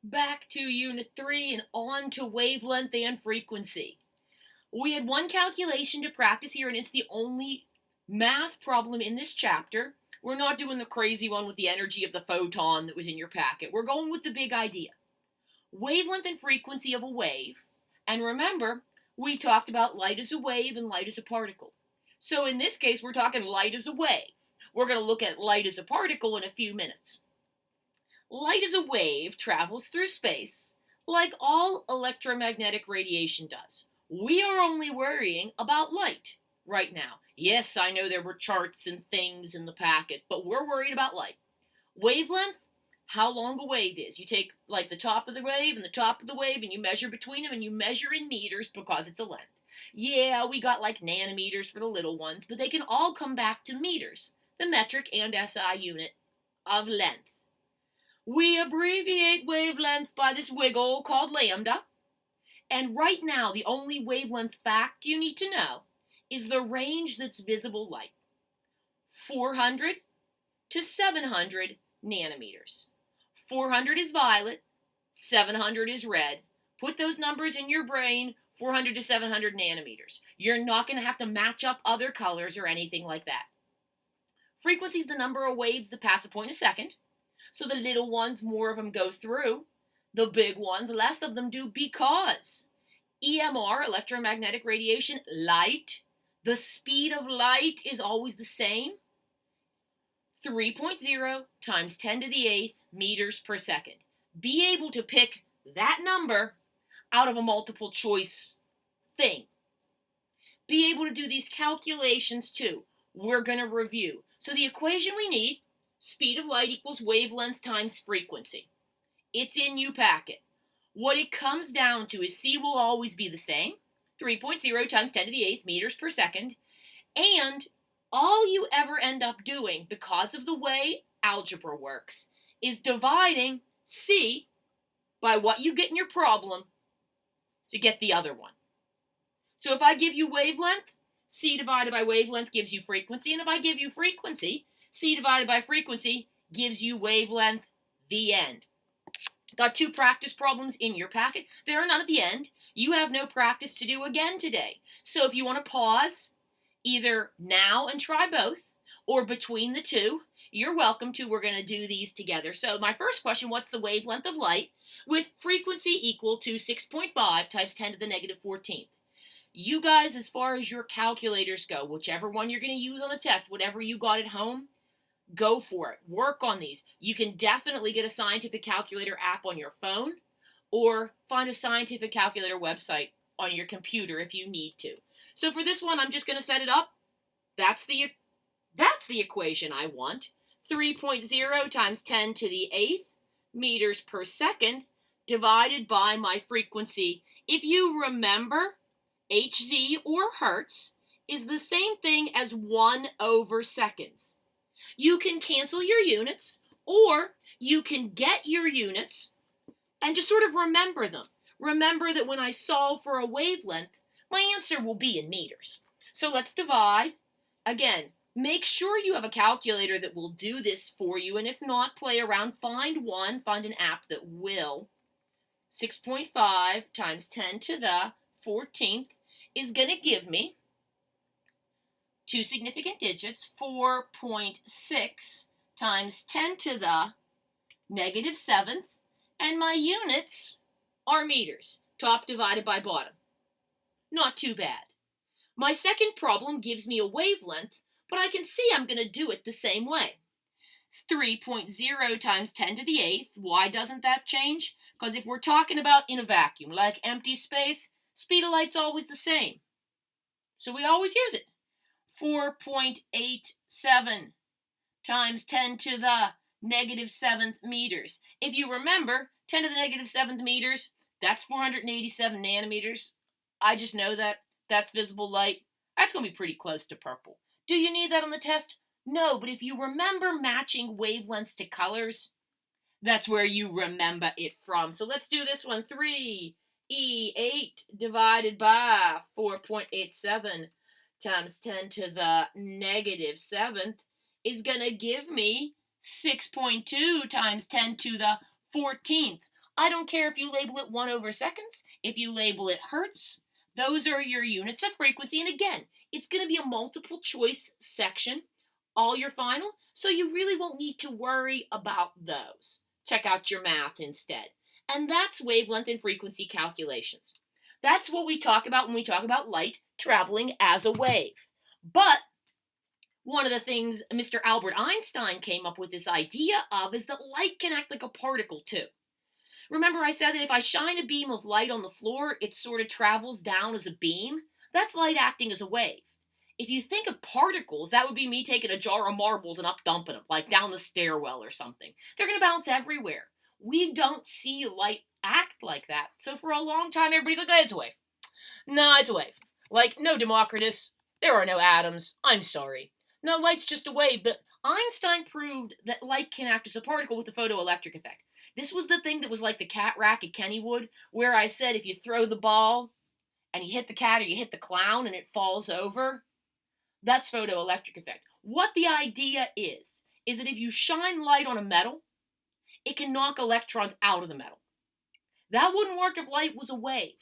Back to Unit 3 and on to wavelength and frequency. We had one calculation to practice here, and it's the only math problem in this chapter. We're not doing the crazy one with the energy of the photon that was in your packet. We're going with the big idea. Wavelength and frequency of a wave. And remember, we talked about light as a wave and light as a particle. So in this case, we're talking light as a wave. We're going to look at light as a particle in a few minutes. Light as a wave travels through space like all electromagnetic radiation does. We are only worrying about light right now. Yes, I know there were charts and things in the packet, but we're worried about light. Wavelength, how long a wave is. You take like the top of the wave and the top of the wave and you measure between them and you measure in meters because it's a length. Yeah, we got like nanometers for the little ones, but they can all come back to meters, the metric and SI unit of length. We abbreviate wavelength by this wiggle called lambda. And right now, the only wavelength fact you need to know is the range that's visible light. 400 to 700 nanometers. 400 is violet, 700 is red. Put those numbers in your brain, 400 to 700 nanometers. You're not going to have to match up other colors or anything like that. Frequency is the number of waves that pass a point a second. So the little ones, more of them go through. The big ones, less of them do because EMR, electromagnetic radiation, light, the speed of light is always the same. 3.0 times 10 to the 8th meters per second. Be able to pick that number out of a multiple choice thing. Be able to do these calculations too. We're going to review. So the equation we need, speed of light equals wavelength times frequency. It's in your packet. What it comes down to is C will always be the same, 3.0 times 10 to the 8th meters per second, and all you ever end up doing, because of the way algebra works, is dividing C by what you get in your problem to get the other one. So if I give you wavelength, C divided by wavelength gives you frequency, and if I give you frequency, C divided by frequency gives you wavelength, the end. Got two practice problems in your packet. There are none at the end. You have no practice to do again today. So if you want to pause, either now and try both, or between the two, you're welcome to. We're going to do these together. So my first question, what's the wavelength of light with frequency equal to 6.5 times 10 to the negative 14th? You guys, as far as your calculators go, whichever one you're going to use on the test, whatever you got at home, go for it. Work on these. You can definitely get a scientific calculator app on your phone or find a scientific calculator website on your computer if you need to. So for this one, I'm just going to set it up. That's the equation I want. 3.0 times 10 to the 8th meters per second divided by my frequency. If you remember, Hz or hertz is the same thing as 1 over seconds. You can cancel your units, or you can get your units and just sort of remember them. Remember that when I solve for a wavelength, my answer will be in meters. So let's divide. Again, make sure you have a calculator that will do this for you, and if not, play around. Find an app that will. 6.5 times 10 to the 14th is going to give me two significant digits, 4.6 times 10 to the negative 7th, and my units are meters, top divided by bottom. Not too bad. My second problem gives me a wavelength, but I can see I'm going to do it the same way. 3.0 times 10 to the 8th. Why doesn't that change? Because if we're talking about in a vacuum, like empty space, speed of light's always the same. So we always use it. 4.87 times 10 to the negative 7th meters. If you remember, 10 to the negative 7th meters, that's 487 nanometers. I just know that. That's visible light. That's going to be pretty close to purple. Do you need that on the test? No, but if you remember matching wavelengths to colors, that's where you remember it from. So let's do this one. 3E8 divided by 4.87 times 10 to the negative 7th is going to give me 6.2 times 10 to the 14th. I don't care if you label it 1/seconds, if you label it hertz, those are your units of frequency. And again, it's going to be a multiple choice section, all your final, so you really won't need to worry about those. Check out your math instead. And that's wavelength and frequency calculations. That's what we talk about when we talk about light traveling as a wave. But one of the things Mr. Albert Einstein came up with this idea of is that light can act like a particle too. Remember I said that if I shine a beam of light on the floor, it sort of travels down as a beam? That's light acting as a wave. If you think of particles, that would be me taking a jar of marbles and up dumping them, like down the stairwell or something. They're going to bounce everywhere. We don't see light act like that. So for a long time, everybody's like, oh, it's a wave. No, it's a wave. Like, no, Democritus, there are no atoms. I'm sorry. No, light's just a wave. But Einstein proved that light can act as a particle with the photoelectric effect. This was the thing that was like the cat rack at Kennywood, where I said if you throw the ball and you hit the cat or you hit the clown and it falls over, that's photoelectric effect. What the idea is that if you shine light on a metal, it can knock electrons out of the metal. That wouldn't work if light was a wave.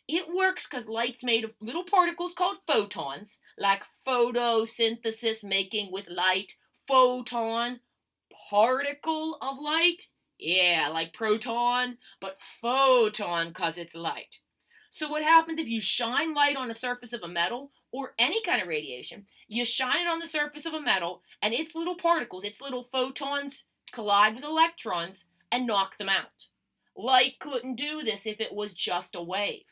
It works because light's made of little particles called photons, like photosynthesis making with light, photon, particle of light. Yeah, like proton, but photon because it's light. So what happens if you shine light on the surface of a metal or any kind of radiation, you shine it on the surface of a metal and its little particles, its little photons collide with electrons and knock them out. Light couldn't do this if it was just a wave.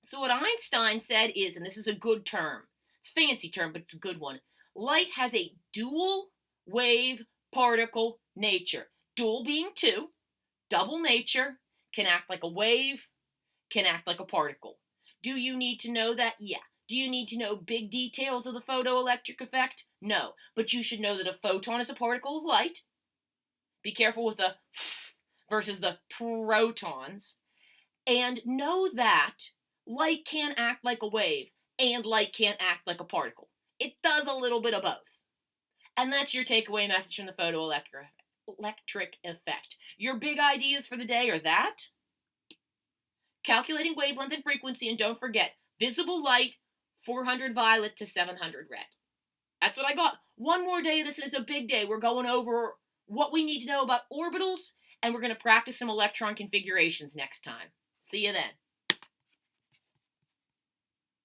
So what Einstein said is, and this is a good term, it's a fancy term, but it's a good one, light has a dual wave particle nature. Dual being two, double nature, can act like a wave, can act like a particle. Do you need to know that? Yeah. Do you need to know big details of the photoelectric effect? No. But you should know that a photon is a particle of light. Be careful with the versus the protons. And know that light can act like a wave and light can act like a particle. It does a little bit of both. And that's your takeaway message from the photoelectric effect. Your big ideas for the day are that, calculating wavelength and frequency, and don't forget, visible light, 400 violet to 700 red. That's what I got. One more day of this, and it's a big day. We're going over what we need to know about orbitals, and we're going to practice some electron configurations next time. See you then.